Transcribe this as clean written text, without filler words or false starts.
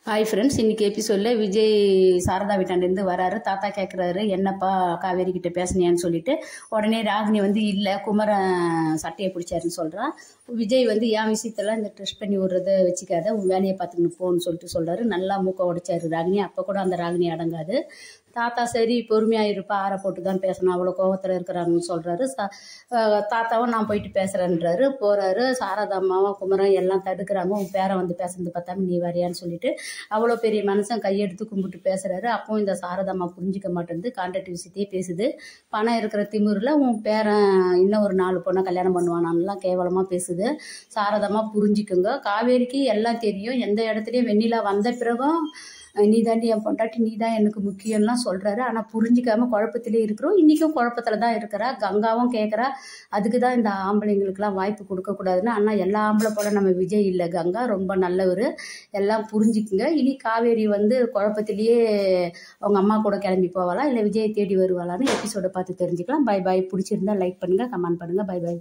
Hi friends, இன்றைக்கி எபிசோடில் விஜய் சாரதா வீட்டாண்டேருந்து வராரு. தாத்தா கேட்குறாரு, என்னப்பா காவேரி கிட்டே பேசுனியான்னு சொல்லிட்டு, உடனே ராகினி வந்து இல்லை குமரன் சட்டையை பிடிச்சாருன்னு சொல்கிறான். விஜய் வந்து என் விஷயத்தெல்லாம் இந்த ட்ரெஸ் பண்ணி விடுறத வச்சுக்காத, உன் வேலையை பார்த்துக்கணும் போன்னு சொல்லிட்டு சொல்கிறாரு. நல்லா மூக்க உடைச்சாரு ராகினி. அப்போ கூட அந்த ராகினி அடங்காது. தாத்தா சரி பொறுமையாக இருப்பா, ஆற போட்டு தான் பேசணும், அவ்வளோ கோவத்தில் இருக்கிறாங்கன்னு சொல்கிறாரு. தாத்தாவும் நான் போயிட்டு பேசுகிறேன்றாரு. போகிறாரு. சாரதா அம்மாவும் குமரன் எல்லாம் தடுக்கிறாங்க. உன் பேரை வந்து பேசுறது பார்த்தாம நீ வரையான்னு சொல்லிட்டு அவ்வளோ பெரிய மனுஷன் கையெடுத்து கும்பிட்டு பேசுகிறாரு. அப்போ இந்த சாரதாம்மா புரிஞ்சிக்க மாட்டேங்குது. கான்ட்ராக்ட் விஷயத்தையே பேசுது. பணம் இருக்கிற திமிரில் உன் பேரன் இன்னும் ஒரு 4 பொண்ணை கல்யாணம் பண்ணுவானான்லாம் கேவலமாக பேசுது. சாரதாம்மா புரிஞ்சுக்குங்க, காவேரிக்கு எல்லாம் தெரியும். எந்த இடத்துலையும் வெண்ணிலா வந்த பிறகும் நீ தாண்டி என் பொண்டாட்டி, நீ தான் எனக்கு முக்கியம்லாம் சொல்கிறாரு. ஆனால் புரிஞ்சிக்காமல் குழப்பத்திலே இருக்கிறோம். இன்றைக்கும் குழப்பத்தில் தான் இருக்கிறா. கங்காவும் கேட்குறா, அதுக்கு தான் இந்த ஆம்பளைங்களுக்கெல்லாம் வாய்ப்பு கொடுக்கக்கூடாதுன்னு. ஆனால் எல்லா ஆம்பளை போல நம்ம விஜய் இல்லை, கங்கா ரொம்ப நல்லவர், எல்லாம் புரிஞ்சுக்குங்க. இனி காவேரி வந்து குழப்பத்திலேயே அவங்க அம்மா கூட கிளம்பி போவாளா இல்லை விஜயை தேடி வருவாளான்னு எபிசோடை பார்த்து தெரிஞ்சுக்கலாம். Bye bye. பிடிச்சிருந்தா லைக் பண்ணுங்கள், கமெண்ட் பண்ணுங்கள். Bye bye.